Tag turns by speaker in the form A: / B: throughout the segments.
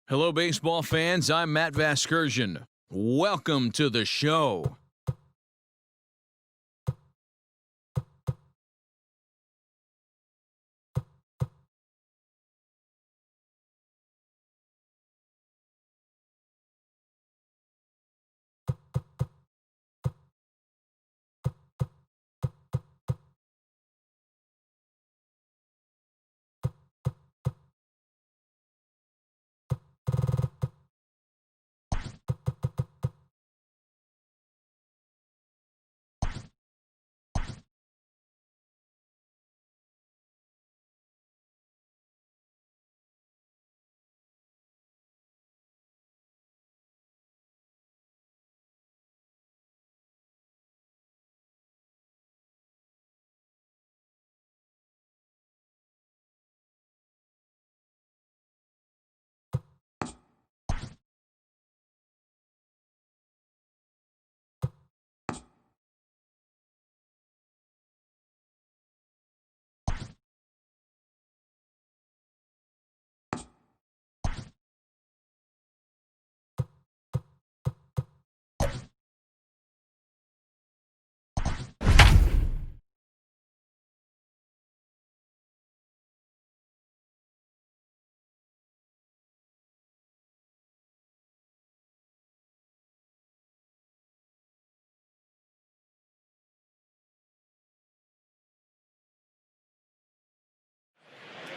A: Hello, baseball fans. I'm Matt Vasgersian. Welcome to the show.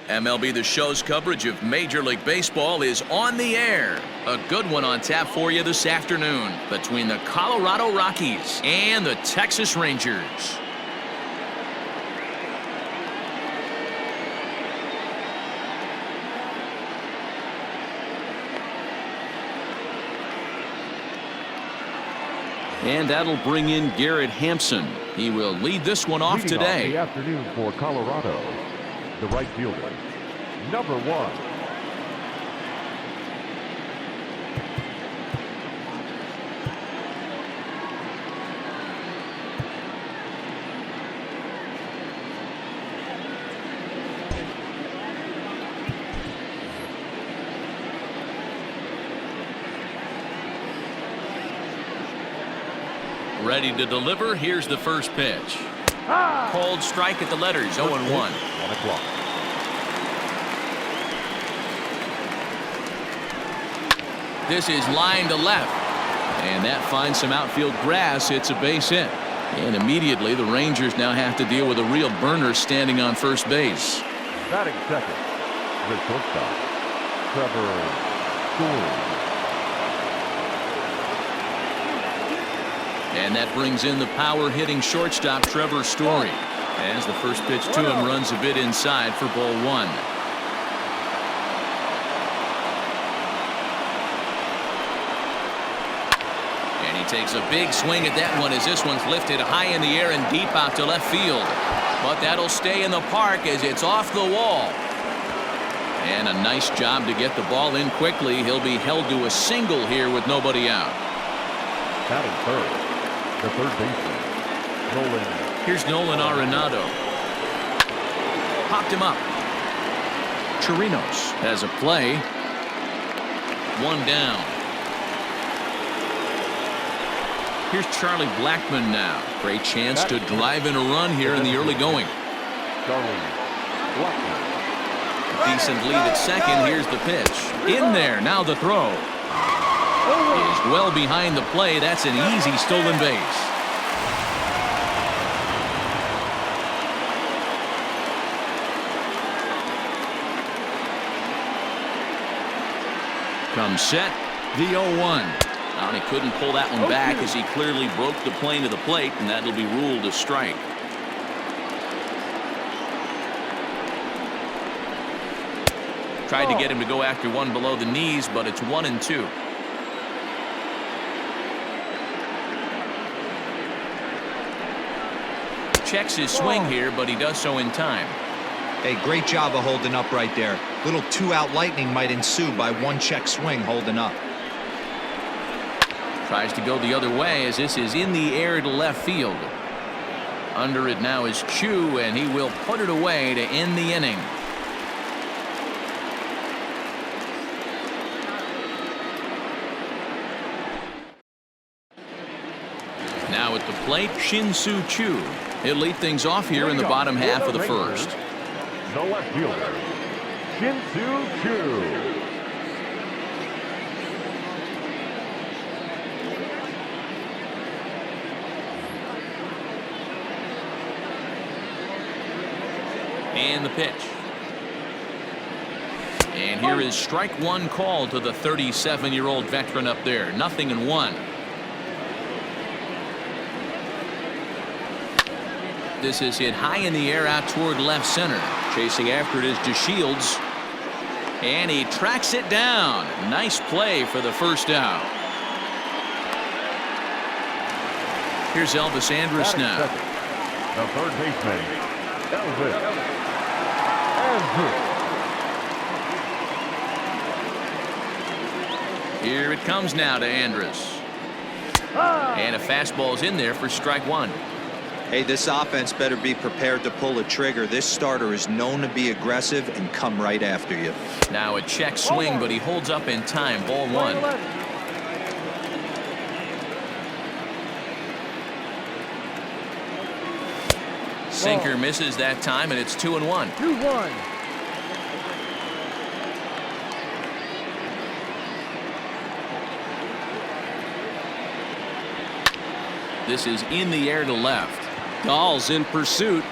A: MLB The Show's coverage of Major League Baseball is on the air. A good one on tap for you this afternoon between the Colorado Rockies and the Texas Rangers. And that'll bring in Garrett Hampson. He will lead this one off today.
B: The afternoon for Colorado, the right fielder, number 1.
A: Ready to deliver. Here's the first pitch. Cold strike at the letters, 0-1.
B: 1 o'clock.
A: This is line to left. And that finds some outfield grass. It's a base hit. And immediately the Rangers now have to deal with a real burner standing on first base.
B: Batting second, the shortstop, Trevor Story.
A: And that brings in the power-hitting shortstop, Trevor Story, as the first pitch to him runs a bit inside for ball 1. And he takes a big swing at that one as this one's lifted high in the air and deep out to left field. But that'll stay in the park as it's off the wall. And a nice job to get the ball in quickly. He'll be held to a single here with nobody out.
B: Batting third, the third baseman, Nolan.
A: Here's Nolan Arenado. Popped him up. Chirinos has a play. 1 down. Here's Charlie Blackmon now. Great chance to drive in a run here in the early going.
B: Charlie Blackmon.
A: Decent lead at second. Here's the pitch. In there. Now the throw. Is well behind the play. That's an easy stolen base. Comes set. The 0-1. And he couldn't pull that one back as he clearly broke the plane to the plate, and that'll be ruled a strike. Tried to get him to go after one below the knees, but it's 1-2. Checks his swing here, but he does so in time.
C: Hey, great job of holding up right there. Little 2-out lightning might ensue by 1 check swing holding up.
A: Tries to go the other way as this is in the air to left field. Under it now is Chu, and he will put it away to end the inning. Now at the plate, Shin-Soo Choo. He'll lead things off here in the bottom half of the first.
B: The left fielder, Shin-Soo Choo.
A: And the pitch. And here is strike one called to the 37-year-old veteran up there. 0-1. This is hit high in the air out toward left center. Chasing after it is DeShields. And he tracks it down. Nice play for the first out. Here's Elvis Andrus now.
B: The third baseman, Elvis Andrus.
A: Here it comes now to Andrus. And a fastball's in there for strike one.
C: Hey, this offense better be prepared to pull a trigger. This starter is known to be aggressive and come right after you.
A: Now a check swing, but he holds up in time. Ball one. Sinker misses that time, and it's 2-1.
D: 2-1.
A: This is in the air to left. Dahl's in pursuit.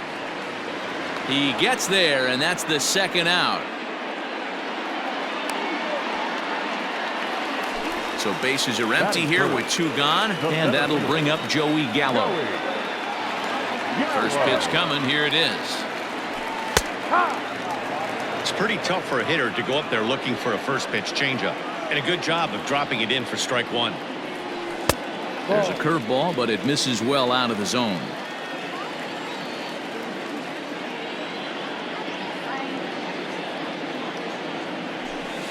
A: He gets there, and that's the second out. So bases are empty here with two gone, and that'll bring up Joey Gallo. First pitch coming. Here it is.
E: It's pretty tough for a hitter to go up there looking for a first pitch changeup, and a good job of dropping it in for strike one.
A: There's a curveball, but it misses well out of the zone.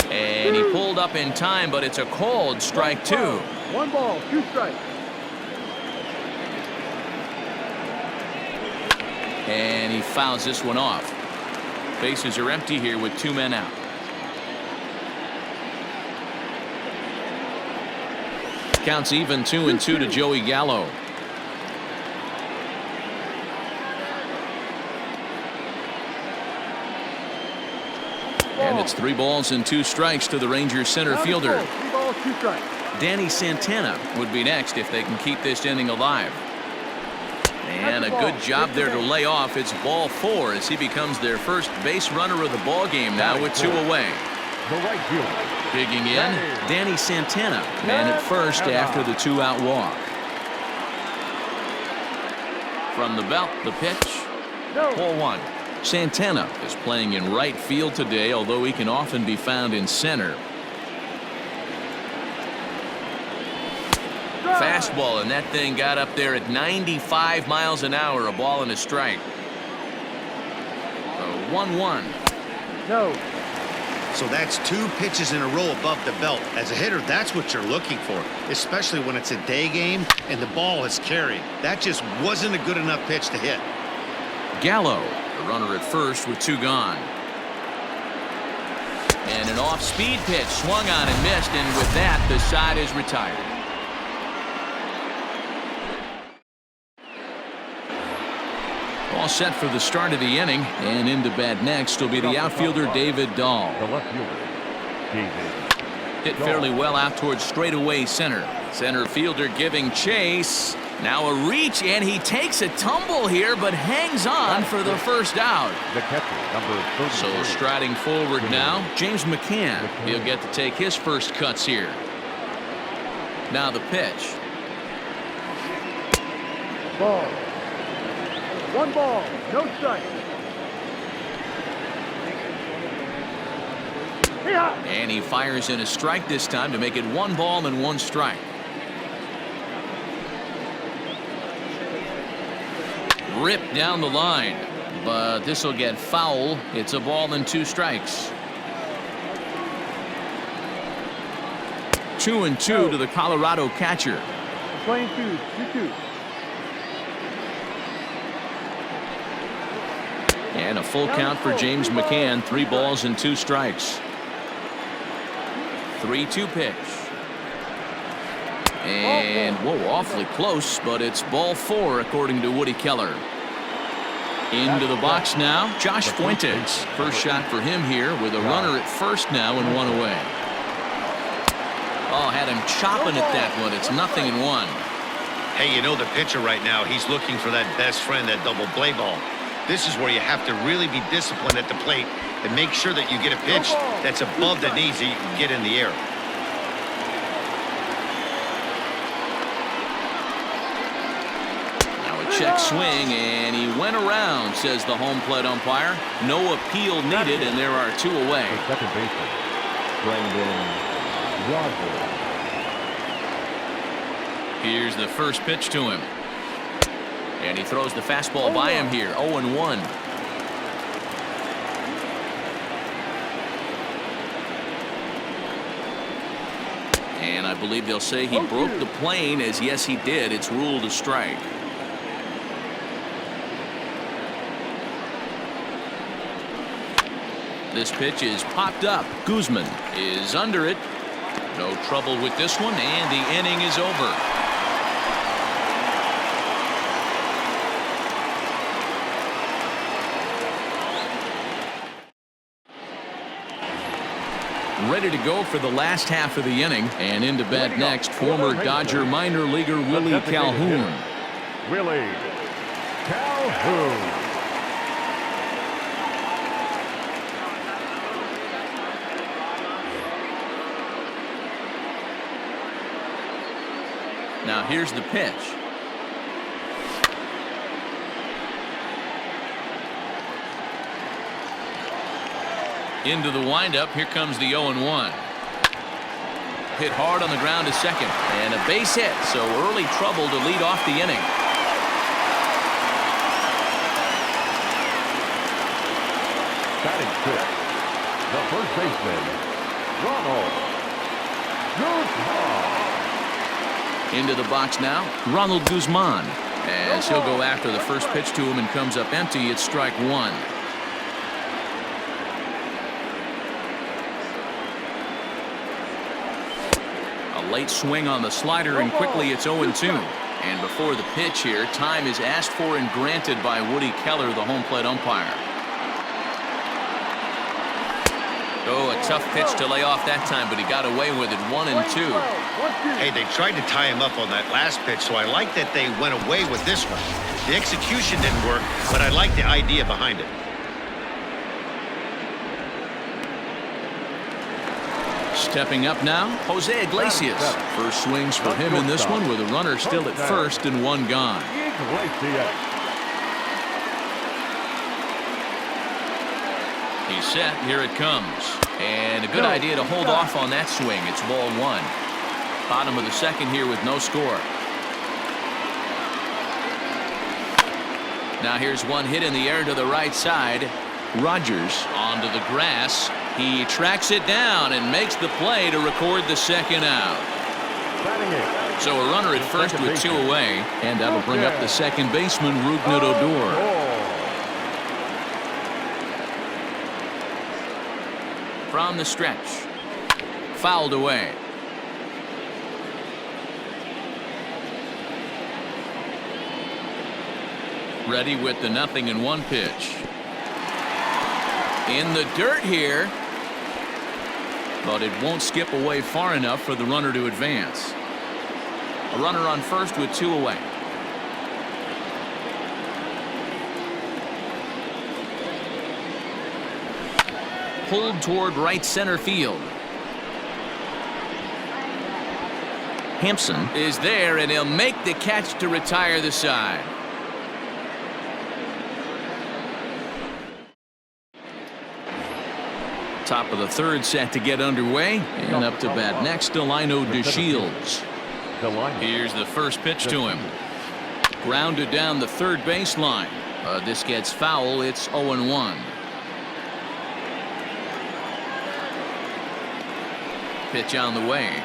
A: And he pulled up in time, but it's a called strike two.
D: 1 ball, 2 strikes.
A: And he fouls this one off. Bases are empty here with 2 men out. Counts even 2-2 to Joey Gallo. And it's 3 balls and 2 strikes to the Rangers center fielder.
D: 3 balls, 2 strikes.
A: Danny Santana would be next if they can keep this inning alive. And a good job there to lay off. It's ball 4 as he becomes their first base runner of the ball game now with 2 away.
B: The right fielder.
A: Digging in, Danny Santana, man at first after the 2-out walk. From the belt, the pitch. Ball 1. Santana is playing in right field today, although he can often be found in center. Fastball, and that thing got up there at 95 miles an hour, a ball and a strike. 1-1.
D: No.
E: So that's 2 pitches in a row above the belt. As a hitter, that's what you're looking for, especially when it's a day game and the ball is carried. That just wasn't a good enough pitch to hit.
A: Gallo, the runner at first with 2 gone. And an off-speed pitch swung on and missed, and with that, the side is retired. All set for the start of the inning, and into bat next will be the outfielder David Dahl.
B: The left fielder, David.
A: Hit fairly well out towards straightaway center. Center fielder giving chase. Now a reach, and he takes a tumble here, but hangs on for the first out.
B: The catcher, number 33.
A: So striding forward now, James McCann. He'll get to take his first cuts here. Now the pitch.
D: Ball. 1 ball, no strike.
A: And he fires in a strike this time to make it 1 ball and 1 strike. Ripped down the line, but this will get foul. It's a ball and 2 strikes. 2-2 to the Colorado catcher.
D: Playing 2-2.
A: And a full count for James McCann. 3 balls and 2 strikes. 3-2 pitch. And, whoa, awfully close, but it's ball 4 according to Woody Keller. Into the box now, Josh Fuentes. First shot for him here with a runner at first now and 1 away. Oh, had him chopping at that one. It's 0-1.
E: Hey, you know the pitcher right now, he's looking for that best friend, that double play ball. This is where you have to really be disciplined at the plate and make sure that you get a pitch that's above the knees that you can get in the air.
A: Now a check swing, and he went around, says the home plate umpire. No appeal needed, and there are 2 away.
B: The second baseman, Brandon Rogers.
A: Here's the first pitch to him. And he throws the fastball by him here. 0-1. And I believe they'll say he broke the plane, as yes he did. It's ruled a strike. This pitch is popped up. Guzman is under it. No trouble with this one, and the inning is over. Ready to go for the last half of the inning, and into bat next, former Dodger minor leaguer Willie Calhoun.
B: Willie Calhoun.
A: Now here's the pitch. Into the windup. Here comes the 0-1. Hit hard on the ground to second, and a base hit, so early trouble to lead off the inning.
B: Batting fifth, the first baseman, Ronald Guzman.
A: Into the box now, Ronald Guzman, as he'll go after the first pitch to him and comes up empty. It's strike 1. A late swing on the slider, and quickly it's 0-2. And before the pitch here, time is asked for and granted by Woody Keller, the home plate umpire. Oh, a tough pitch to lay off that time, but he got away with it. 1-2.
E: Hey, they tried to tie him up on that last pitch, so I like that they went away with this one. The execution didn't work, but I like the idea behind it.
A: Stepping up now, Jose Iglesias. First swings for him in this one, with a runner still at first and 1 gone. He's set. Here it comes. And a good idea to hold off on that swing. It's ball 1. Bottom of the second here with no score. Now here's one hit in the air to the right side. Rogers onto the grass. He tracks it down and makes the play to record the second out. So a runner at first with 2 away, and that'll bring up the second baseman, Rougned Odor. From the stretch. Fouled away. Ready with the 0-1 pitch. In the dirt here, but it won't skip away far enough for the runner to advance. A runner on first with 2 away. Pulled toward right center field. Hampson is there, and he'll make the catch to retire the side. Top of the third set to get underway, and up to bat next, Delino DeShields. Here's the first pitch to him. Grounded down the third baseline. This gets foul. It's 0-1. Pitch on the way.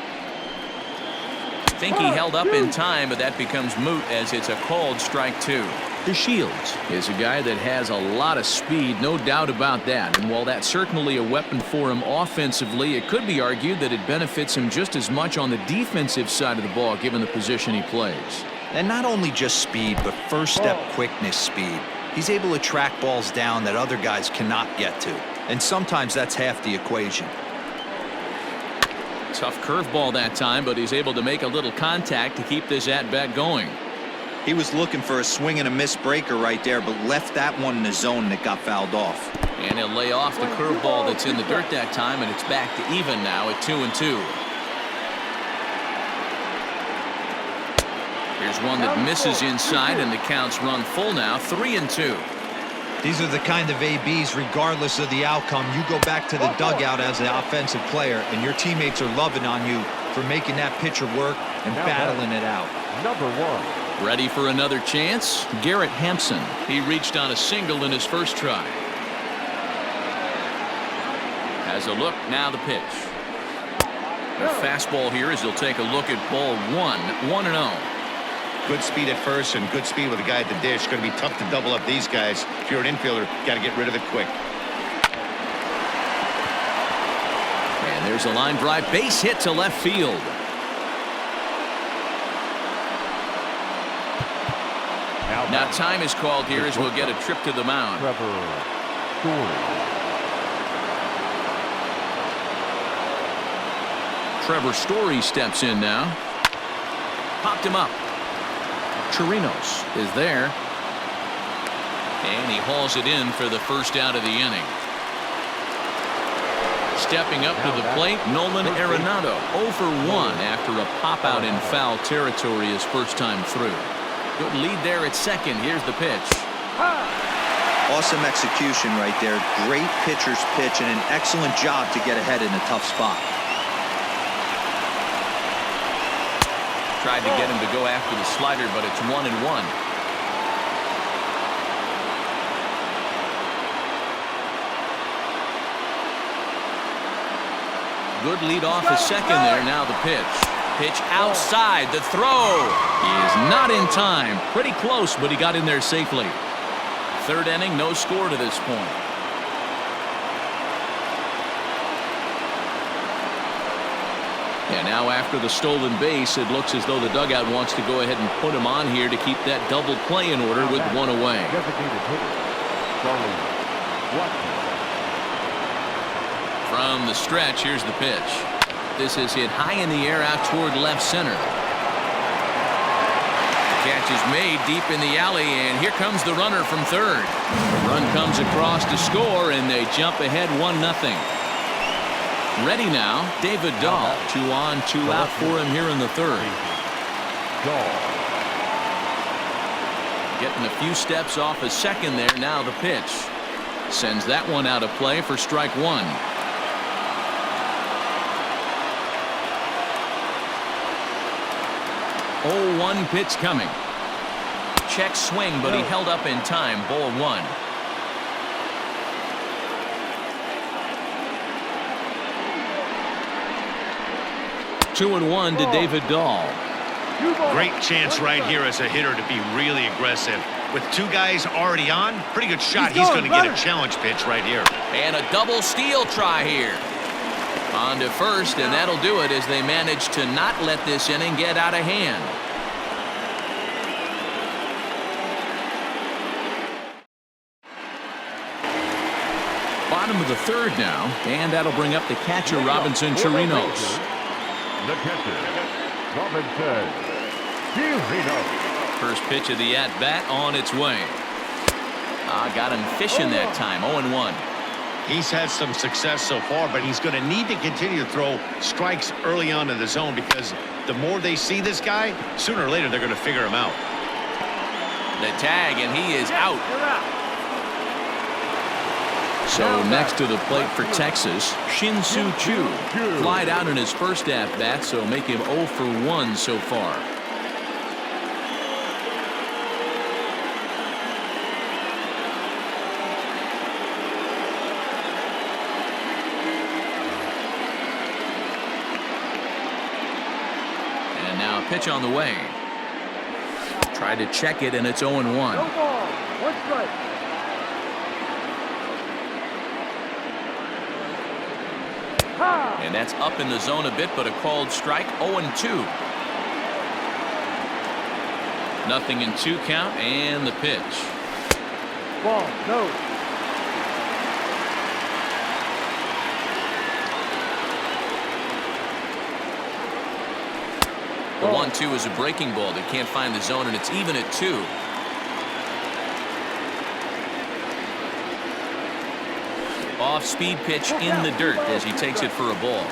A: think he held up in time, but that becomes moot as it's a called strike two. DeShields is a guy that has a lot of speed, no doubt about that. And while that's certainly a weapon for him offensively, it could be argued that it benefits him just as much on the defensive side of the ball, given the position he plays.
C: And not only just speed, but first step quickness speed. He's able to track balls down that other guys cannot get to. And sometimes that's half the equation.
A: Tough curveball that time, but he's able to make a little contact to keep this at-bat going.
C: He was looking for a swing and a miss breaker right there, but left that one in the zone that got fouled off.
A: And he'll lay off the curveball that's in the dirt that time, and it's back to even now at 2-2. Here's one that misses inside, and the count's run full now, 3-2.
C: These are the kind of ABs, regardless of the outcome. You go back to the dugout as an offensive player, and your teammates are loving on you for making that pitcher work and battling it out.
B: Number 1.
A: Ready for another chance? Garrett Hampson. He reached on a single in his first try. Has a look, now the pitch. The fastball here as he'll take a look at ball 1-0.
E: Good speed at first and good speed with a guy at the dish. Going to be tough to double up these guys. If you're an infielder, got to get rid of it quick.
A: And there's a line drive base hit to left field. Now time is called here as we'll get a trip to the mound. Trevor Story steps in now. Popped him up. Chirinos is there. And he hauls it in for the first out of the inning. Stepping up to the plate, Nolan Arenado, 0 for 1 after a pop-out in foul territory his first time through. Good lead there at second. Here's the pitch.
C: Awesome execution right there. Great pitcher's pitch and an excellent job to get ahead in a tough spot.
A: Tried to get him to go after the slider, but it's 1-1. Good lead off a second there. Now the pitch. Pitch outside. The throw. He is not in time. Pretty close, but he got in there safely. Third inning, no score to this point. And now after the stolen base, it looks as though the dugout wants to go ahead and put him on here to keep that double play in order with one away. From the stretch, here's the pitch. This is hit high in the air out toward left center. Catch is made deep in the alley, and here comes the runner from third. The run comes across to score, and they jump ahead 1-0. Ready now, David Dahl. 2 on, 2 out for him here in the third. Getting a few steps off a second there. Now the pitch. Sends that one out of play for strike one. Oh, 1 pitch coming. Check swing, but he held up in time. Ball 1. Two and 1 to David Dahl.
E: Great chance right here as a hitter to be really aggressive. With 2 guys already on, pretty good shot. He's going to get a challenge pitch right here.
A: And a double steal try here. On to first, and that'll do it as they manage to not let this inning get out of hand. Bottom of the third now, and that'll bring up the catcher, Robinson Chirinos.
B: The catcher, Robinson Chirinos.
A: First pitch of the at-bat on its way. Got him fishing that time, 0-1.
E: He's had some success so far, but he's going to need to continue to throw strikes early on in the zone because the more they see this guy, sooner or later they're going to figure him out.
A: The tag, and he is out. So next to the plate for Texas, Shin-Soo Choo. Flied out in his first at-bat, so make him 0 for 1 so far. pitch on the way. Tried to check it, and it's 0-1.
D: No ball. One strike. Ha!
A: And that's up in the zone a bit, but a called strike. 0-2. Nothing in 2 count, and the pitch.
D: Ball. No.
A: The 1-2 is a breaking ball that can't find the zone, and it's even at 2. Off-speed pitch in the dirt as he takes it for a ball.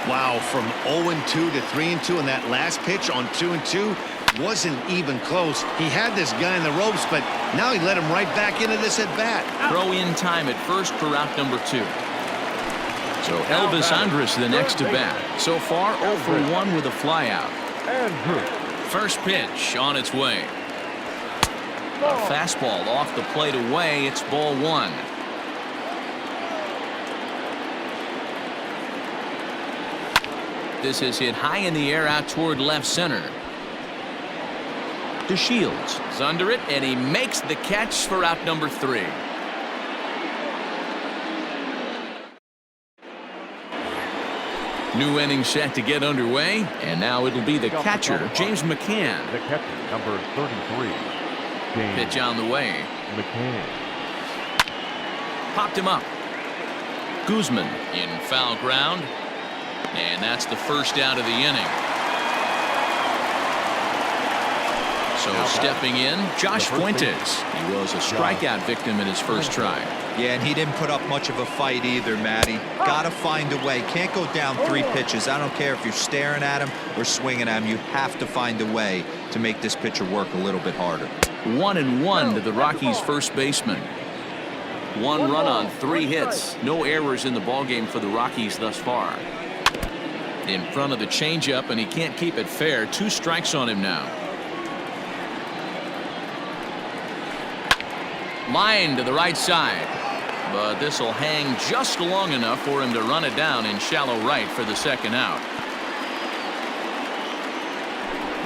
E: Wow, from 0-2 to 3-2, and that last pitch on 2-2 wasn't even close. He had this guy in the ropes, but now he let him right back into this at bat.
A: Throw in time at first for out number 2. So Elvis Andrus the next to bat. So far 0 for 1 with a flyout. First pitch on its way. A fastball off the plate away. It's ball 1. This is hit high in the air out toward left center. DeShields is under it, and he makes the catch for out number 3. New inning set to get underway, and now it'll be the catcher, James McCann.
B: The catcher, number 33. James
A: Pitch on the way.
B: McCann.
A: Popped him up. Guzman in foul ground, and that's the first out of the inning. So stepping in, Josh Fuentes. He was a strikeout victim in his first try.
C: Yeah, and he didn't put up much of a fight either, Matty. Gotta find a way. Can't go down 3 pitches. I don't care if you're staring at him or swinging at him. You have to find a way to make this pitcher work a little bit harder.
A: 1-1 to the Rockies' first baseman. 1 run on 3 hits. No errors in the ballgame for the Rockies thus far. In front of the changeup, and he can't keep it fair. 2 strikes on him now. Line to the right side, but this will hang just long enough for him to run it down in shallow right for the second out.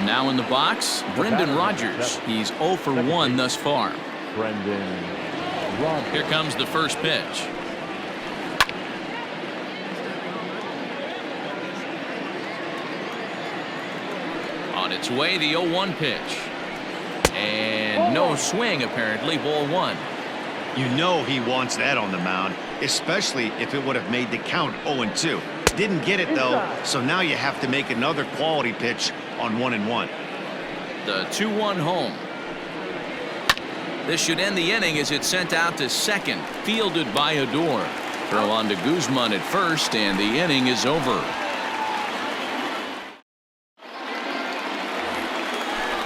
A: Now in the box, Brendan Rodgers. He's 0 for 1 thus far.
B: Brendan Rodgers.
A: Here comes the first pitch. On its way, the 0-1 pitch. And no swing, apparently. Ball 1.
E: You know he wants that on the mound, especially if it would have made the count 0-2. Didn't get it, though, so now you have to make another quality pitch on 1-1.
A: The 2-1 home. This should end the inning as it's sent out to second, fielded by Odor. Throw on to Guzman at first, and the inning is over.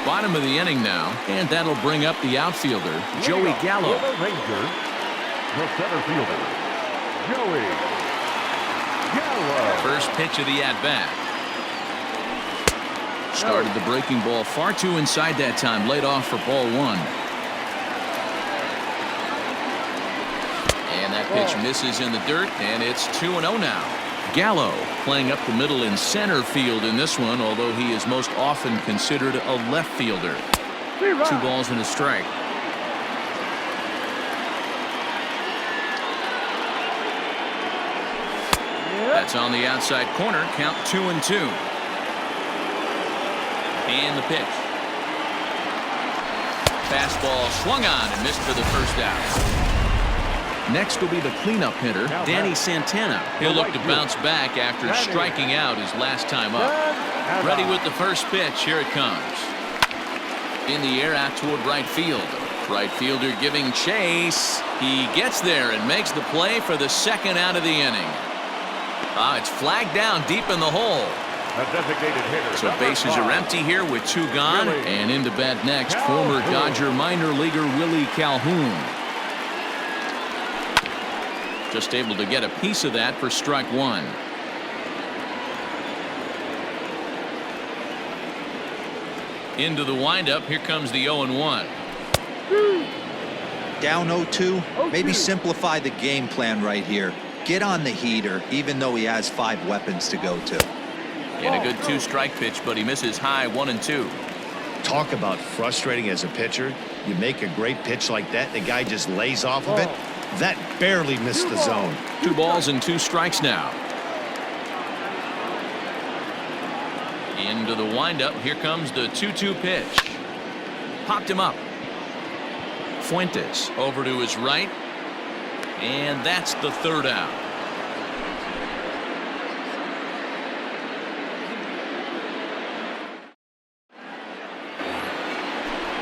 A: Bottom of the inning now, and that'll bring up the outfielder, Joey Gallo.
B: For the Rangers, the center fielder, Joey Gallo.
A: First pitch of the at-bat. Started the breaking ball far too inside that time, laid off for ball 1. And that pitch misses in the dirt, and it's 2-0 now. Gallo playing up the middle in center field in this one, although he is most often considered a left fielder. 2 balls and a strike. That's on the outside corner. Count 2-2. And the pitch. Fastball swung on and missed for the first out. Next will be the cleanup hitter, Danny Santana. He'll look to bounce back after striking out his last time up. Ready with the first pitch. Here it comes. In the air out toward right field. Right fielder giving chase. He gets there and makes the play for the second out of the inning. It's flagged down deep in the hole.
B: A designated hitter.
A: So bases are empty here with 2 gone. And into bat next, former Dodger minor leaguer Willie Calhoun. Just able to get a piece of that for strike 1. Into the windup. Here comes the 0-1.
C: Down 0-2. Maybe simplify the game plan right here. Get on the heater, even though he has 5 weapons to go to.
A: In a good 2-strike pitch, but he misses high 1-2.
E: Talk about frustrating as a pitcher. You make a great pitch like that, the guy just lays off of it. That barely missed the zone.
A: 2 balls and 2 strikes now. Into the windup. Here comes the 2-2 pitch. Popped him up. Fuentes over to his right. And that's the 3rd out.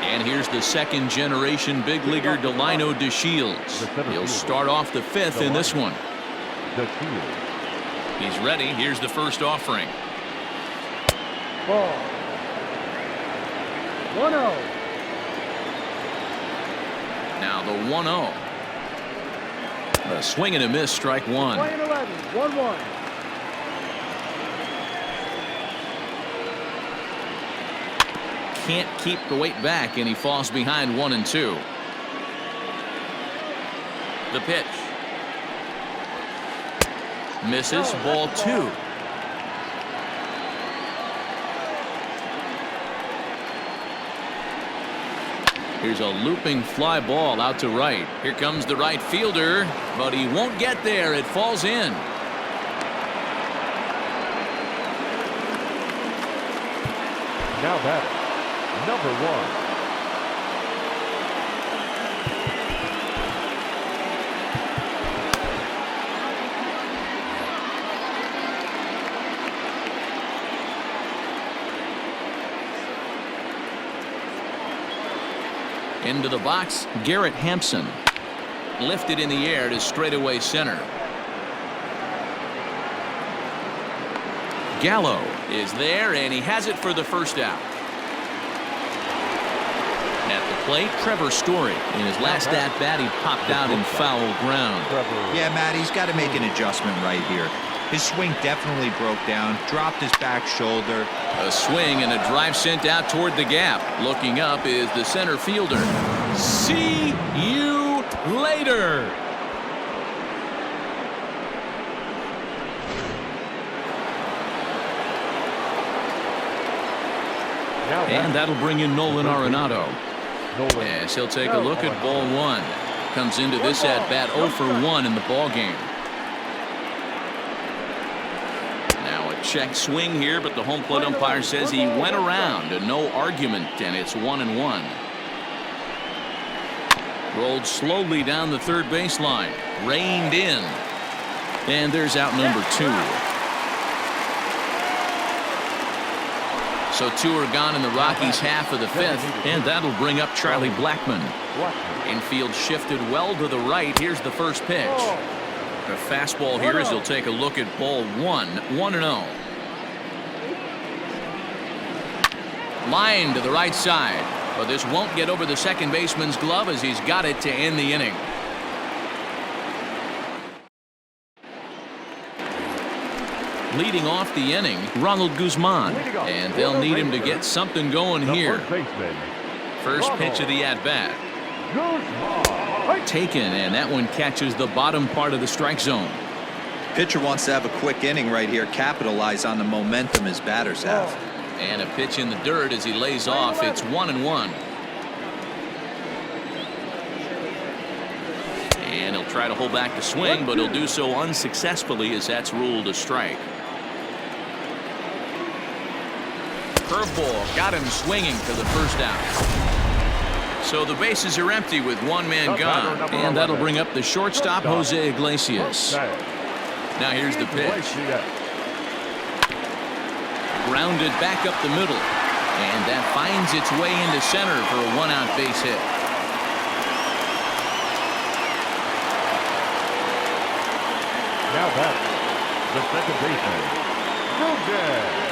A: And here's the 2nd-generation big leaguer Delino DeShields. He'll start off the 5th in this one. He's ready. Here's the first offering.
D: Ball. 1-0.
A: Now the 1-0. A swing and a miss, strike 1.
D: Playing 11. 1-1.
A: Can't keep the weight back, and he falls behind 1-2. The pitch. Misses, ball 2. Here's a looping fly ball out to right. Here comes the right fielder, but he won't get there. It falls in.
B: Now batting, number 1.
A: Into the box, Garrett Hampson. Lifted in the air to straightaway center. Gallo is there, and he has it for the first out. At the plate, Trevor Story. In his last at-bat, he popped out in foul ground.
C: Yeah, Matt, he's got to make an adjustment right here. His swing definitely broke down, dropped his back shoulder.
A: A swing and a drive sent out toward the gap. Looking up is the center fielder. See you later. And that'll bring in Nolan Arenado. Yes, he'll take a look at ball 1. Comes into this at-bat 0 for 1 in the ball game. Now a check swing here, but the home plate umpire says he went around. No argument, and it's 1-1. Rolled slowly down the third baseline. Reined in. And there's out number 2. So 2 are gone in the Rockies' half of the 5th, and that'll bring up Charlie Blackmon. Infield shifted well to the right. Here's the first pitch. A fastball here as he'll take a look at ball 1. 1-0. Line to the right side, but this won't get over the second baseman's glove as he's got it to end the inning. Leading off the inning, Ronald Guzman, and they'll need him to get something going here. First pitch of the at-bat. Taken, and that one catches the bottom part of the strike zone.
C: Pitcher wants to have a quick inning right here, capitalize on the momentum his batters have.
A: And a pitch in the dirt as he lays off. It's 1-1. And he'll try to hold back the swing, but he'll do so unsuccessfully as that's ruled a strike. Curveball got him swinging for the first out. So the bases are empty with 1 man gone, and that'll bring up the shortstop, Jose Iglesias. Now here's the pitch. Grounded back up the middle, and that finds its way into center for a 1-out base hit.
B: Now back, the second baseman, Rogner.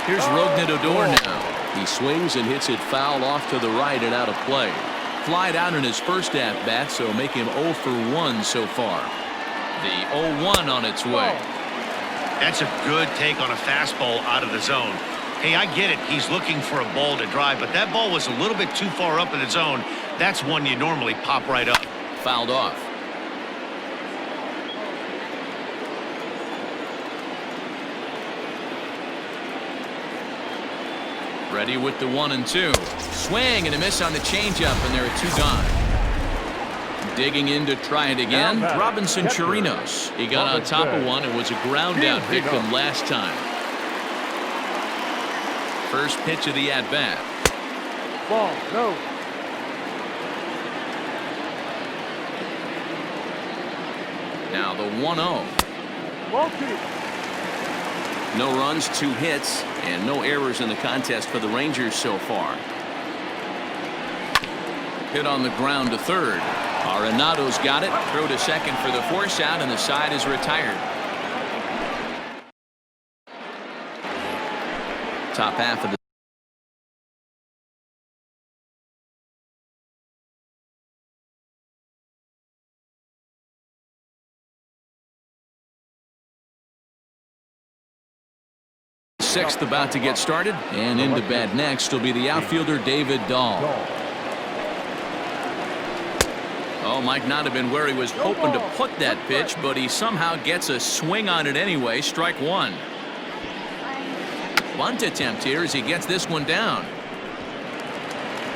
A: Here's Rougned Odor now. He swings and hits it foul off to the right and out of play. Flied out in his first at-bat, so make him 0 for 1 so far. The 0-1 on its way.
E: That's a good take on a fastball out of the zone. Hey, I get it. He's looking for a ball to drive, but that ball was a little bit too far up in the zone. That's one you normally pop right up.
A: Fouled off. Ready with the 1-2. Swing and a miss on the changeup, and there are 2 gone. Digging in to try it again. Robinson Chirinos. He got on top of one and was a ground out victim last time. First pitch of the at-bat.
D: Ball, no.
A: Now the 1-0.
D: Ball 2.
A: No runs, 2 hits, and no errors in the contest for the Rangers so far. Hit on the ground to third. Arenado's got it. Throw to second for the force out, and the side is retired. Top half of the sixth about to get started, and into bat next will be the outfielder David Dahl. Oh, might not have been where he was hoping to put that pitch, but he somehow gets a swing on it anyway. Strike 1. Bunt attempt here as he gets this one down.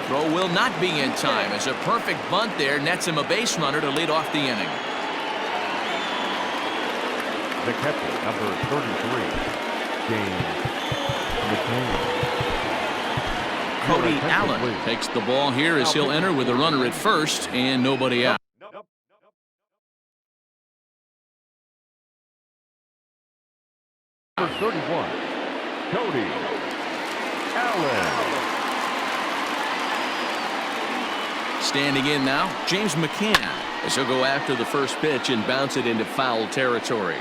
A: Throw will not be in time as a perfect bunt there nets him a base runner to lead off the inning.
B: The catcher, number 33, James McCann.
A: Cody Allen takes the ball here as he'll enter with a runner at first and nobody out.
B: Number 31, Cody Allen.
A: Standing in now, James McCann as he'll go after the first pitch and bounce it into foul territory.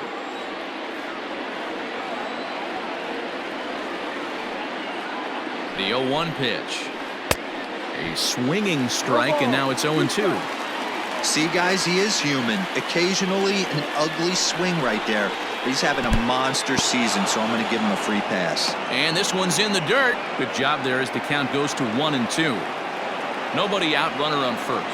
A: The 0-1 pitch. A swinging strike, and now it's 0-2.
C: See, guys, he is human. Occasionally an ugly swing right there. He's having a monster season, so I'm going to give him a free pass.
A: And this one's in the dirt. Good job there as the count goes to 1-2. Nobody out, runner on first.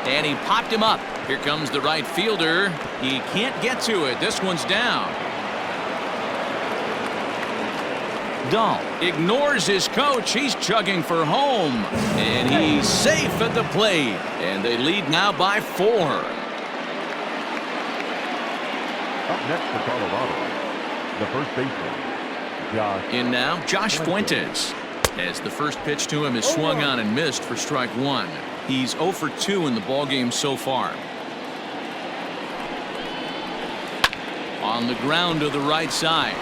A: And he popped him up. Here comes the right fielder. He can't get to it. This one's down. Dahl ignores his coach. He's chugging for home, and he's safe at the plate, and they lead now by 4.
B: Up next for Colorado, the first baseman, Josh.
A: In now, Josh Fuentes, as the first pitch to him is swung on and missed for strike 1. He's 0 for 2 in the ballgame so far. On the ground to the right side.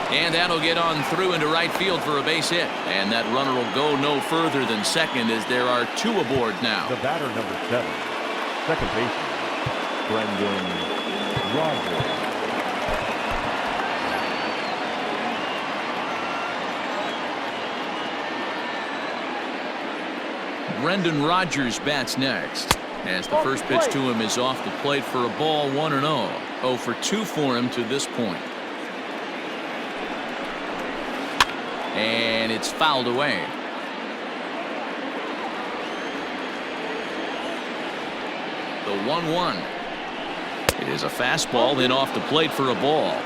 A: And that'll get on through into right field for a base hit. And that runner will go no further than second as there are 2 aboard now.
B: The batter, number 7, second baseman, Brendan Rodgers.
A: Brendan Rodgers bats next. As the first pitch to him is off the plate for a ball, 1-0. 0 for 2 for him to this point. And it's fouled away. The 1-1. It is a fastball, then off the plate for a ball.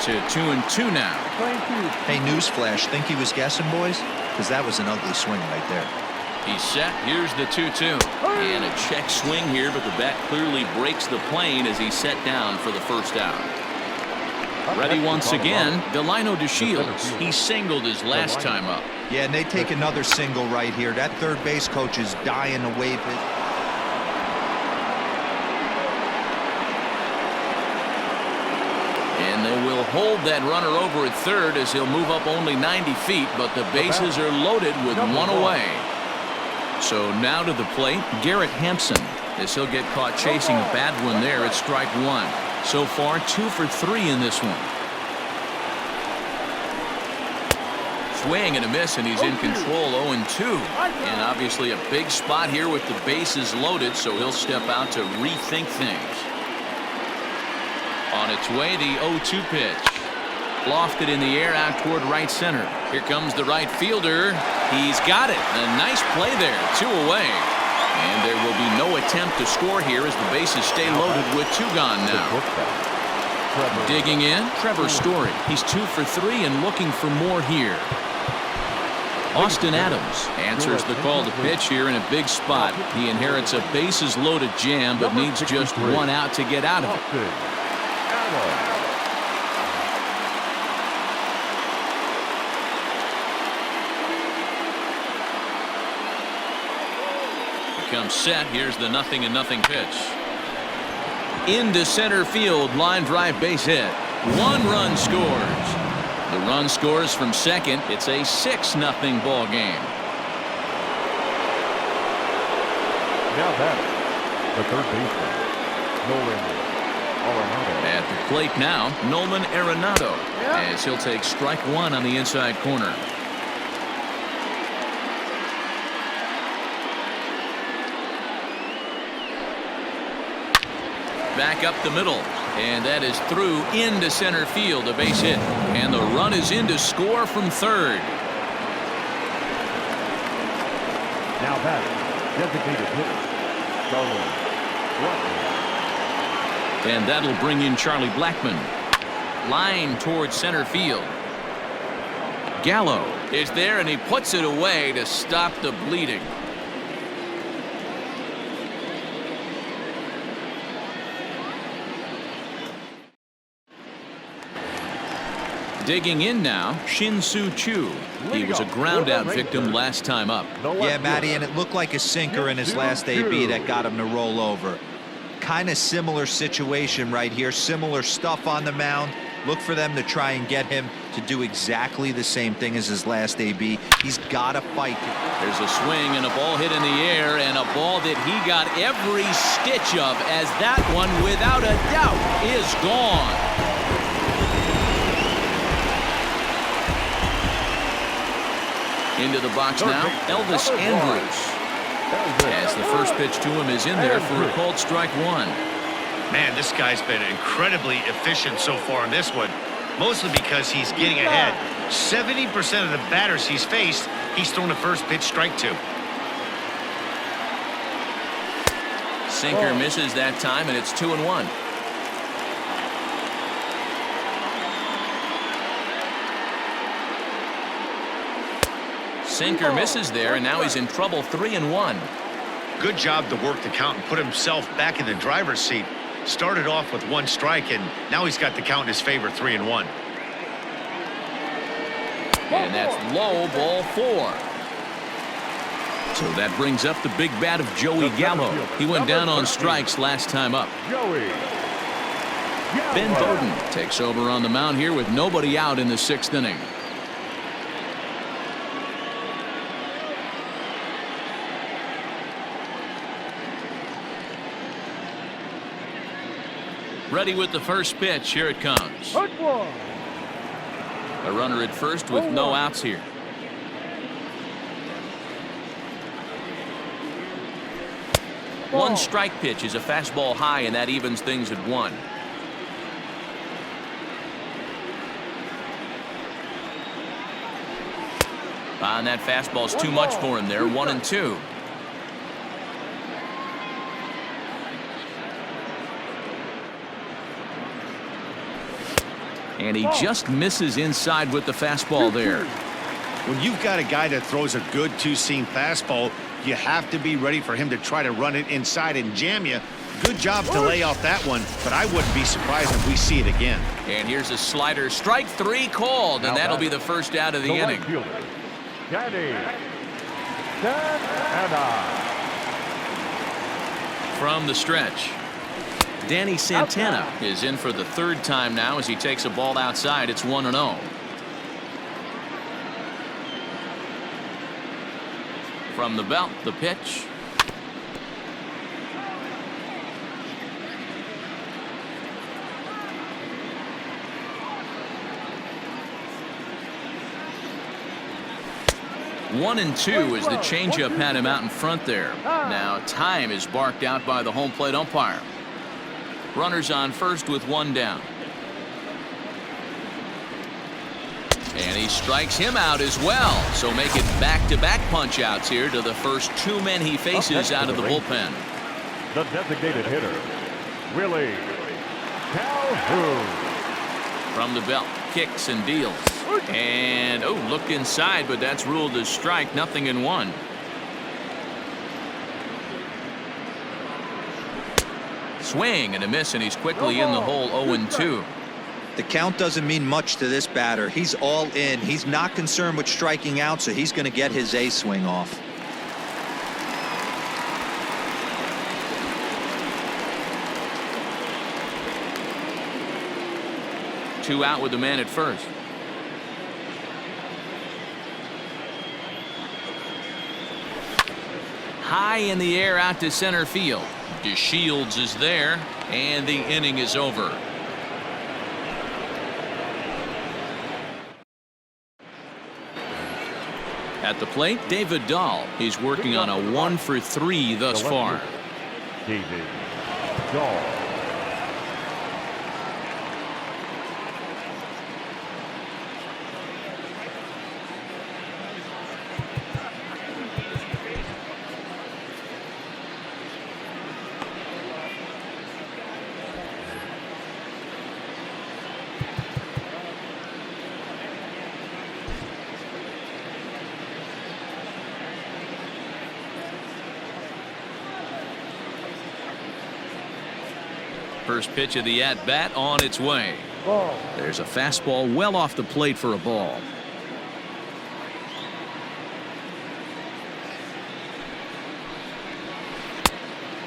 A: To 2-2 now.
C: Hey, newsflash, think he was guessing, boys? Because that was an ugly swing right there.
A: He's set. Here's the 2-2. And a check swing here, but the bat clearly breaks the plane as he's set down for the first out. Ready once again, Delino DeShields. He singled his last time up.
C: Yeah, and they take another single right here. That third base coach is dying to wave it.
A: And they will hold that runner over at third as he'll move up only 90 feet, but the bases are loaded with 1 away. So now to the plate, Garrett Hampson, as he'll get caught chasing a bad one there at strike 1. So far, 2 for 3 in this one. Swing and a miss, and he's in control, 0-2. And obviously a big spot here with the bases loaded, so he'll step out to rethink things. On its way, the 0-2 pitch. Lofted in the air out toward right center. Here comes the right fielder. He's got it. A nice play there. 2 away. And there will be no attempt to score here as the bases stay loaded with 2 gone now. Digging in, Trevor Story. He's 2 for 3 and looking for more here. Austin Adams answers the call to pitch here in a big spot. He inherits a bases loaded jam but needs just 1 out to get out of it. Comes set. Here's the 0-0 pitch. Into center field, line drive base hit. 1 run scores. The run scores from second. It's a 6-0 ball game.
B: Now that the third baseman, Nolan Arenado.
A: At the plate now, Nolan Arenado, as he'll take strike 1 on the inside corner. Back up the middle, and that is through into center field, a base hit, and the run is in to score from third.
B: Now batting, designated hitter, Rockies.
A: And that'll bring in Charlie Blackmon. Line towards center field. Gallo is there, and he puts it away to stop the bleeding. Digging in now, Shin-Soo Choo. He was a ground-out victim last time up.
C: Yeah, Matty, and it looked like a sinker in his last AB that got him to roll over. Kind of similar situation right here. Similar stuff on the mound. Look for them to try and get him to do exactly the same thing as his last AB. He's got to fight.
A: There's a swing and a ball hit in the air, and a ball that he got every stitch of, as that one, without a doubt, is gone. Into the box now, Elvis Andrus. As the first pitch to him is in there for a called strike 1.
E: Man, this guy's been incredibly efficient so far in this one, mostly because he's getting ahead. 70% of the batters he's faced, he's thrown a first pitch strike to.
A: Sinker misses that time, and it's 2-1. Sinker misses there, and now he's in trouble. 3-1.
E: Good job to work the count and put himself back in the driver's seat. Started off with 1 strike, and now he's got the count in his favor. 3-1.
A: And that's low, ball 4. So that brings up the big bat of Joey Gallo. He went down on strikes last time up. Ben Bowden takes over on the mound here with nobody out in the 6th inning. Ready with the first pitch. Here it comes. A runner at first with no outs here. One strike pitch is a fastball high, and that evens things at 1. And that fastball's too much for him there. 1-2. And he just misses inside with the fastball there.
E: When you've got a guy that throws a good 2-seam fastball, you have to be ready for him to try to run it inside and jam you. Good job to lay off that one, but I wouldn't be surprised if we see it again.
A: And here's a slider. Strike 3 called, and that'll be the first out of the inning. From the stretch, Danny Santana is in for the 3rd time now as he takes a ball outside. It's 1-0. From the belt, the pitch. One and 2 as the changeup had him out in front there. Now time is barked out by the home plate umpire. Runners on first with 1 down. And he strikes him out as well. So make it back-to-back punch-outs here to the first two men he faces out of the bullpen.
B: The designated hitter, Willie Calhoun.
A: From the belt, kicks and deals. And, oh, looked inside, but that's ruled as strike, 0-1. Swing and a miss, and he's quickly in the hole, 0-2.
C: The count doesn't mean much to this batter. He's all in. He's not concerned with striking out, so he's going to get his A swing off.
A: Two out with the man at first. High in the air out to center field. DeShields is there, and the inning is over. At the plate, David Dahl. He's working on a 1-for-3 thus far.
B: David Dahl.
A: First pitch of the at-bat on its way.
D: Ball.
A: There's a fastball well off the plate for a ball.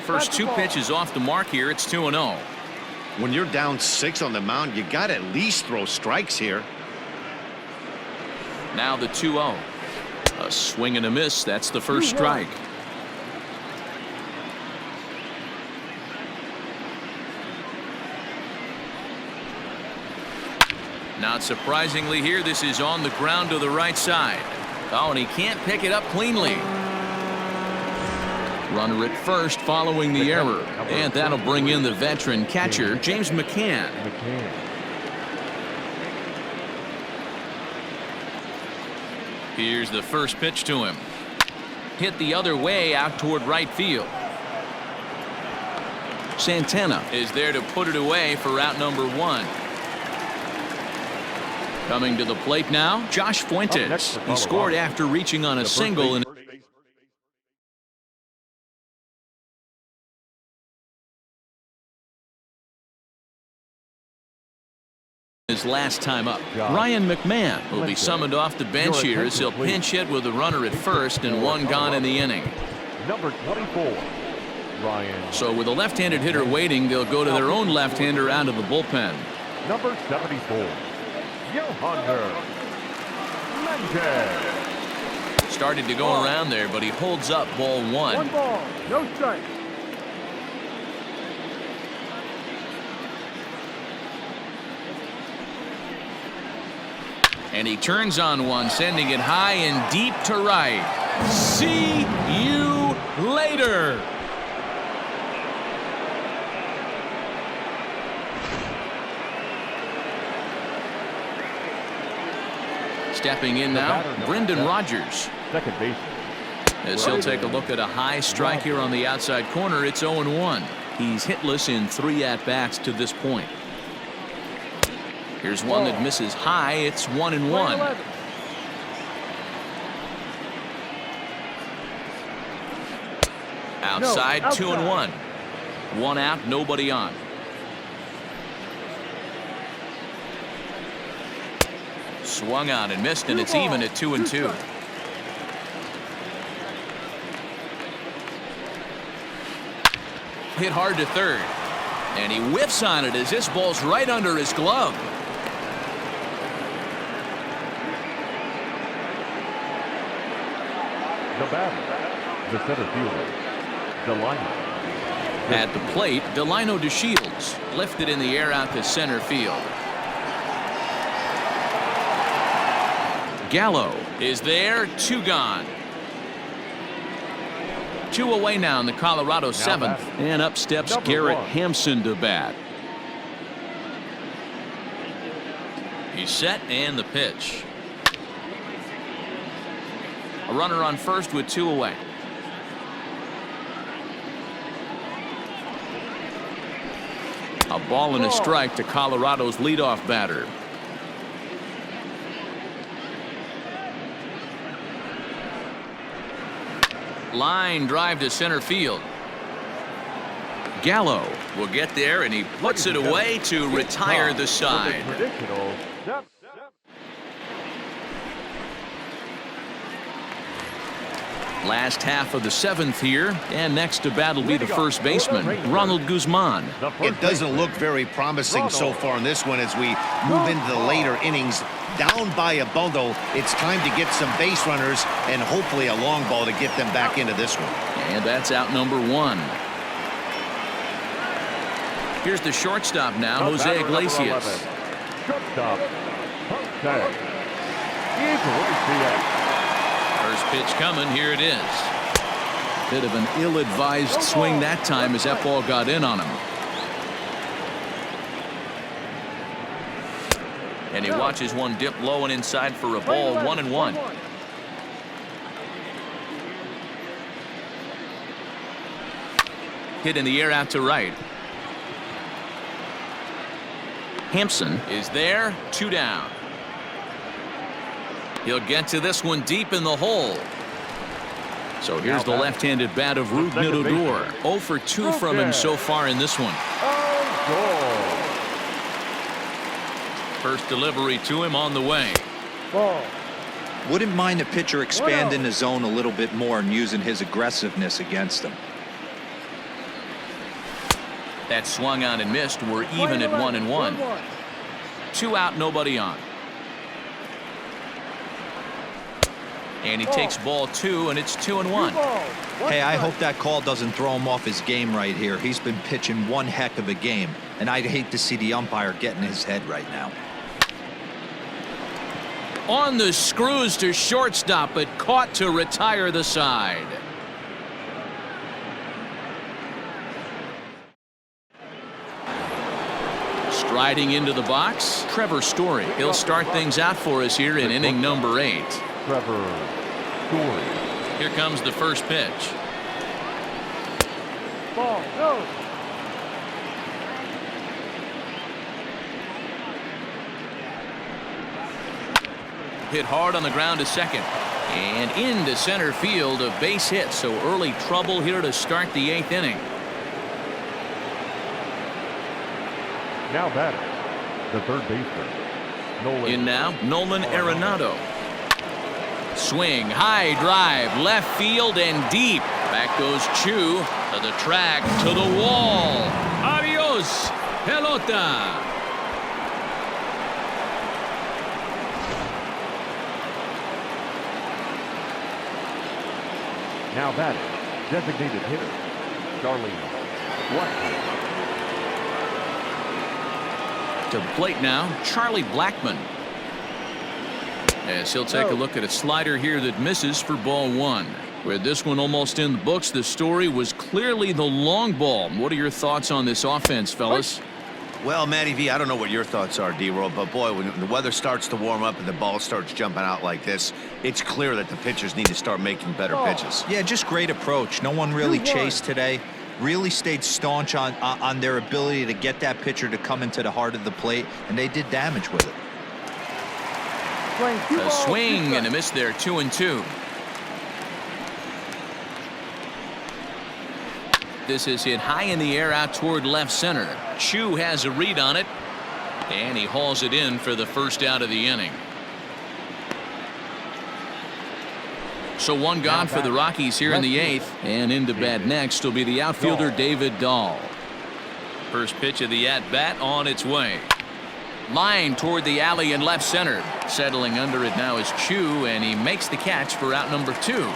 A: First two pitches off the mark here. It's 2-0.
E: When you're down 6 on the mound, you got to at least throw strikes here.
A: Now the 2-0. A swing and a miss. That's the first strike. Not surprisingly here, this is on the ground to the right side. Oh, and he can't pick it up cleanly. Runner at first following the error. And that'll bring in the veteran catcher, James McCann. Here's the first pitch to him. Hit the other way out toward right field. Santana is there to put it away for out number 1. Coming to the plate now, Josh Fuentes. He scored after reaching on a single in his last time up. Ryan McMahon will be summoned off the bench here as he'll pinch hit with a runner at first and 1 gone in the inning.
B: Number 24, Ryan.
A: So with a left-handed hitter waiting, they'll go to their own left-hander out of the bullpen.
B: Number 74, Yohander Mendez.
A: Started to go around there, but he holds up ball 1.
D: 1 ball, no strike.
A: And he turns on one, sending it high and deep to right. See you later. Stepping in now, Brendan Rodgers.
B: Second baseman.
A: As he'll take a look at a high strike here on the outside corner, it's 0-1. He's hitless in 3 at-bats to this point. Here's one that misses high. It's 1-1. Outside, 2-1. 1 out, nobody on. Swung on and missed, and it's even at 2-2. Hit hard to third, and he whiffs on it as this ball's right under his glove.
B: The batter, the center fielder, Delino.
A: At the plate, Delino DeShields lifted in the air out to center field. Gallo is there, 2 gone. 2 away now in the Colorado 7th, and up steps Garrett Hampson to bat. He's set, and the pitch. A runner on first with 2 away. A ball and a strike to Colorado's leadoff batter. Line drive to center field. Gallo will get there, and he puts it away to retire the side. Last half of the 7th here, and next to bat will be the first baseman, Ronald Guzman.
E: It doesn't look very promising so far in this one as we move into the later innings. Down by a bundle, it's time to get some base runners and hopefully a long ball to get them back into this one.
A: And that's out number 1. Here's the shortstop now, Jose Iglesias.
B: Shortstop,
A: First pitch coming, here it is. Bit of an ill-advised swing that time as that ball got in on him. And he watches one dip low and inside for a ball, 1-1. Hit in the air out to right. Hampson is there, 2 down. He'll get to this one deep in the hole. So here's the left-handed bat of Rougned Odor. 0 for 2 from him so far in this one. First delivery to him on the way.
C: Wouldn't mind the pitcher expanding the zone a little bit more and using his aggressiveness against them.
A: That swung on and missed. We're even at 1-1. 2 out, nobody on. And he takes ball 2, and it's 2-1.
C: Hey, I hope that call doesn't throw him off his game right here. He's been pitching one heck of a game, and I'd hate to see the umpire get in his head right now.
A: On the screws to shortstop, but caught to retire the side. Striding into the box, Trevor Story. He'll start things out for us here in inning number 8.
B: Trevor Story.
A: Here comes the first pitch.
D: Ball, go.
A: Hit hard on the ground to second. And into center field, a base hit. So early trouble here to start the 8th inning.
B: Now batting, the third baseman, Nolan.
A: In now, Nolan Arenado. Swing, high drive, left field and deep. Back goes Chu to the track, to the wall. Adios, pelota.
B: Now batting, designated hitter, Charlie Blackman.
A: To the plate now, Charlie Blackman. As he'll take a look at a slider here that misses for ball 1. With this one almost in the books, the Story was clearly the long ball. What are your thoughts on this offense, fellas?
E: Well, Matty V, I don't know what your thoughts are, D-Roll, but boy, when the weather starts to warm up and the ball starts jumping out like this, it's clear that the pitchers need to start making better pitches.
C: Yeah, just great approach. No one really chased today. Really stayed staunch on their ability to get that pitcher to come into the heart of the plate, and they did damage with it.
A: A swing and a miss there, 2-2. This is hit high in the air out toward left center. Chu has a read on it, and he hauls it in for the first out of the inning. So one gone for the Rockies here in the 8th, and into bat next will be the outfielder David Dahl. First pitch of the at-bat on its way. Line toward the alley in left center. Settling under it now is Chu, and he makes the catch for out number 2.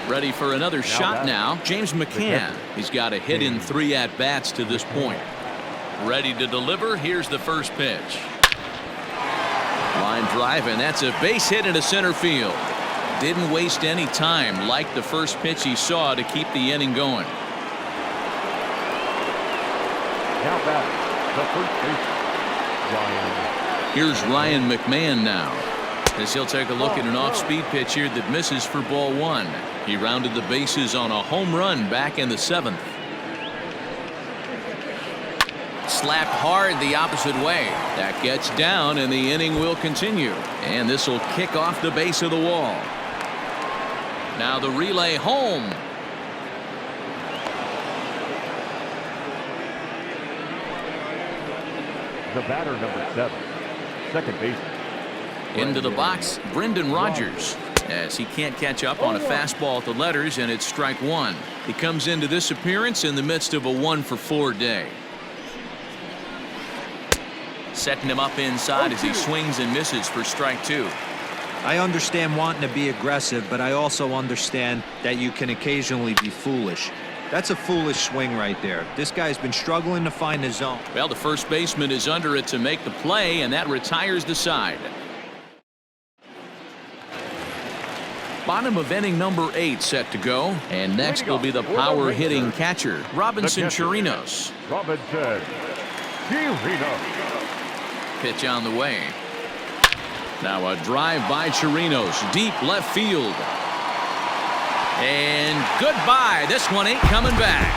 A: Ready for another shot now, James McCann. He's got a hit in 3 at-bats to this point. Ready to deliver, here's the first pitch. Line drive, and that's a base hit into center field. Didn't waste any time, like the first pitch he saw, to keep the inning going.
B: Now batting, the first baseman, Ryan.
A: Here's Ryan McMahon now. As he'll take a look at an off-speed pitch here that misses for ball one. He rounded the bases on a home run back in the 7th. Slapped hard the opposite way. That gets down, and the inning will continue. And this will kick off the base of the wall. Now the relay home.
B: The batter, number 7, second baseman.
A: Into the box, Brendan Rodgers, as he can't catch up on a fastball at the letters, and it's strike one. He comes into this appearance in the midst of a 1-for-4 day. Setting him up inside as he swings and misses for strike two.
C: I understand wanting to be aggressive, but I also understand that you can occasionally be foolish. That's a foolish swing right there. This guy's been struggling to find the zone.
A: Well, the first baseman is under it to make the play, and that retires the side. Bottom of inning number 8 set to go, and next will be the power hitting catcher, Robinson Chirinos.
B: Robinson Chirinos.
A: Pitch on the way. Now a drive by Chirinos, deep left field. And goodbye. This one ain't coming back.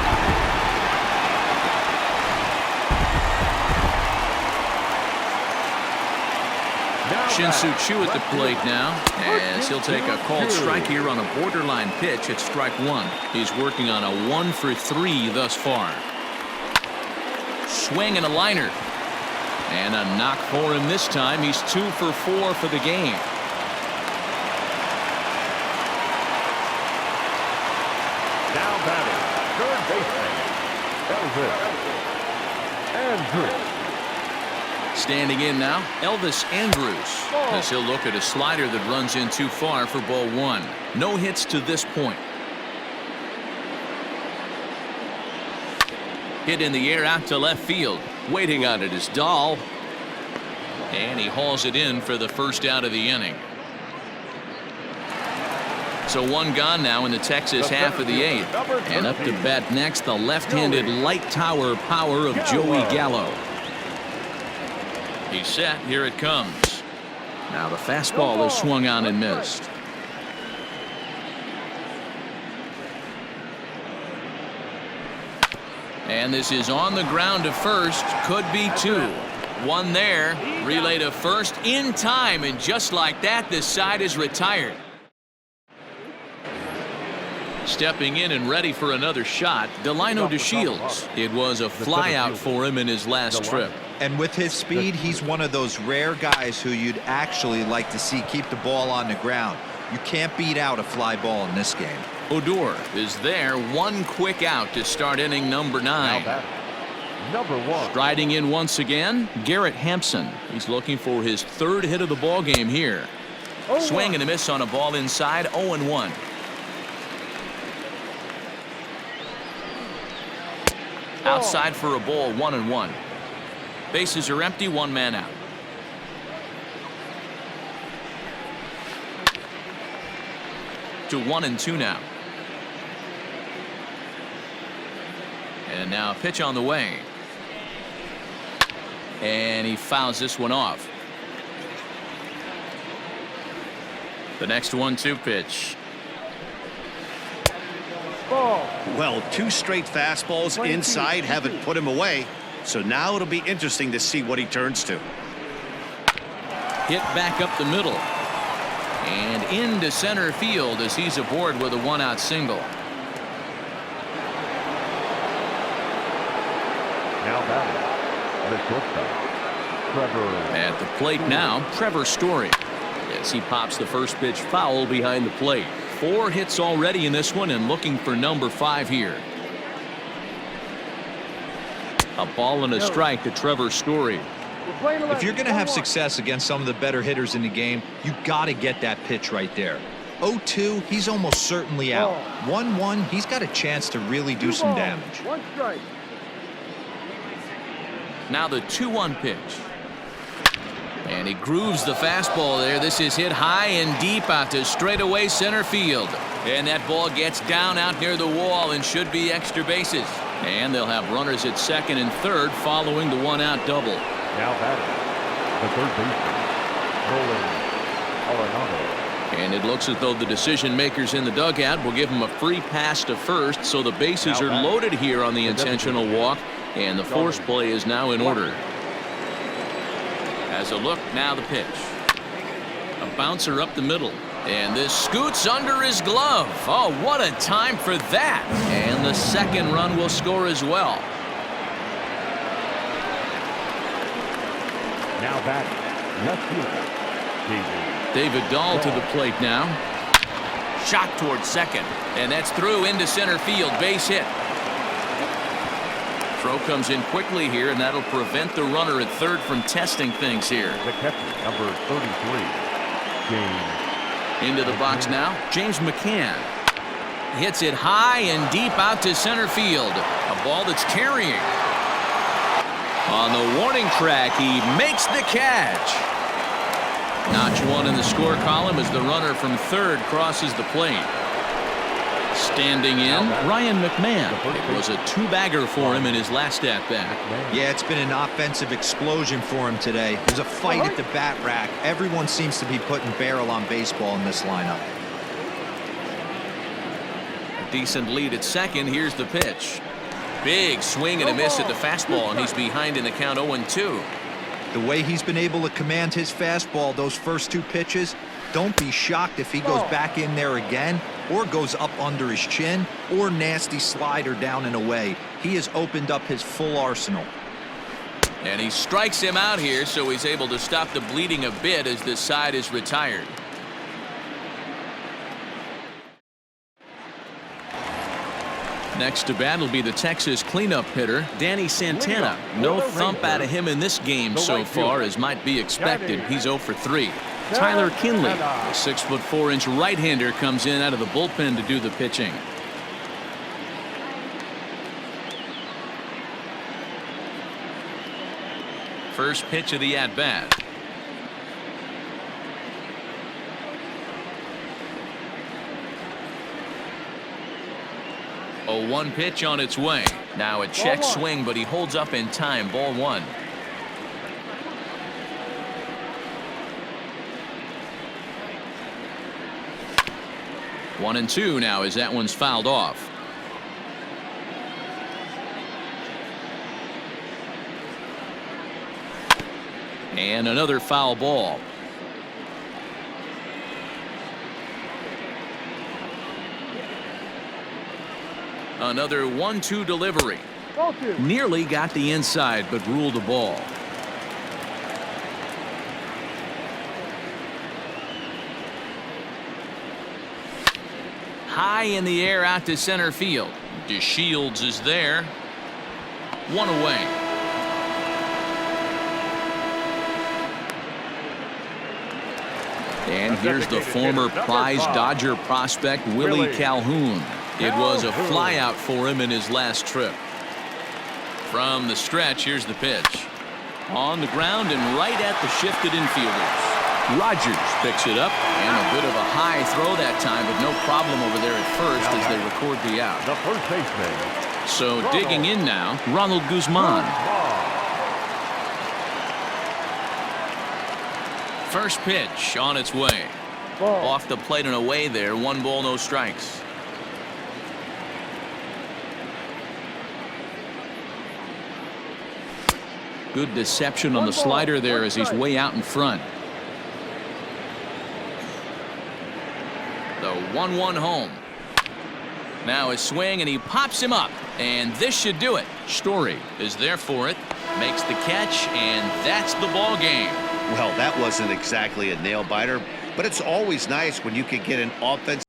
A: Shin-Soo Choo at the plate now, as he'll take a called strike here on a borderline pitch at strike one. He's working on a 1-for-3 thus far. Swing and a liner. And a knock for him this time. He's 2-for-4 for the game.
B: Now batting, third baseman, Elvis Andrews.
A: Standing in now, Elvis Andrews, as he'll look at a slider that runs in too far for ball one. No hits to this point. Hit in the air out to left field. Waiting on it is Dahl. And he hauls it in for the first out of the inning. So one gone now in the Texas half of the 8th. And up to bat next, the left-handed light tower power of Joey Gallo. He's set. Here it comes. Now the fastball is swung on and missed. And this is on the ground to first. Could be two. One there. Relay to first in time. And just like that, this side is retired. Stepping in and ready for another shot, Delino DeShields. It was a flyout for him in his last trip.
C: And with his speed, he's one of those rare guys who you'd actually like to see keep the ball on the ground. You can't beat out a fly ball in this game.
A: Odor is there. One quick out to start inning number 9.
B: Number 1.
A: Striding in once again, Garrett Hampson. He's looking for his 3rd hit of the ball game here. Swing and a miss on a ball inside, 0-1. Outside for a ball, 1-1. Bases are empty, 1 man out. To 1-2 now. And now a pitch on the way. And he fouls this one off. The next 1-2 pitch.
E: Well, 2 straight fastballs inside haven't put him away. So now it'll be interesting to see what he turns to.
A: Hit back up the middle. And into center field as he's aboard with a 1-out single.
B: Now batting, the shortstop, Trevor.
A: At the plate now, Trevor Story. As he pops the first pitch foul behind the plate. 4 hits already in this one and looking for number 5 here. A ball and a strike to Trevor Story.
C: If you're going to have success against some of the better hitters in the game, you got to get that pitch right there. 0-2, he's almost certainly out. 1-1, he's got a chance to really do some damage.
D: 1 strike.
A: Now the 2-1 pitch. And he grooves the fastball there. This is hit high and deep out to straightaway center field. And that ball gets down out near the wall and should be extra bases. And they'll have runners at second and third following the 1-out double.
B: Now batting, the third baseman, Roland Arenado.
A: And it looks as though the decision makers in the dugout will give him a free pass to first, so the bases are loaded here on the intentional walk, and the force play is now in order. As a look, now the pitch. A bouncer up the middle, and this scoots under his glove. Oh, what a time for that! And the second run will score as well.
B: Now back, left fielder,
A: David Dahl to the plate now. Shot towards second, and that's through into center field. Base hit. Throw comes in quickly here, and that'll prevent the runner at third from testing things here.
B: The catcher, number 33, James.
A: Into the box now, James McCann. Hits it high and deep out to center field. A ball that's carrying. On the warning track, he makes the catch. Notch one in the score column as the runner from third crosses the plate. Standing in, Ryan McMahon. It was a two-bagger for him in his last at-bat.
C: Yeah, it's been an offensive explosion for him today. There's a fight at the bat rack. Everyone seems to be putting barrel on baseball in this lineup.
A: A decent lead at second. Here's the pitch. Big swing and a miss at the fastball, and he's behind in the count 0-2.
C: The way he's been able to command his fastball those first two pitches, don't be shocked if he goes back in there again or goes up under his chin or nasty slider down and away. He has opened up his full arsenal.
A: And he strikes him out here, so he's able to stop the bleeding a bit as this side is retired. Next to bat will be the Texas cleanup hitter, Danny Santana. No thump out of him in this game so far, as might be expected. He's 0 for 3. Tyler Kinley, the 6'4" right-hander, comes in out of the bullpen to do the pitching. First pitch of the at-bat. A 1 pitch on its way. Now a check swing, but he holds up in time. Ball 1. One and 2 now as that one's fouled off. And another foul ball. Another 1-2 delivery. Nearly got the inside, but ruled the ball. High in the air out to center field. DeShields is there. 1 away. And here's the former prize Dodger prospect Willie Calhoun. It was a flyout for him in his last trip. From the stretch, here's the pitch. On the ground and right at the shifted infielders. Rogers picks it up, and a bit of a high throw that time, but no problem over there at first as they record the out.
B: The first baseman.
A: So digging in now, Ronald Guzman. First pitch on its way. Off the plate and away there. 1 ball, no strikes. Good deception on the slider there as he's way out in front. The 1-1 home. Now a swing, and he pops him up, and this should do it. Story is there for it, makes the catch, and that's the ball game.
E: Well, that wasn't exactly a nail biter, but it's always nice when you can get an offensive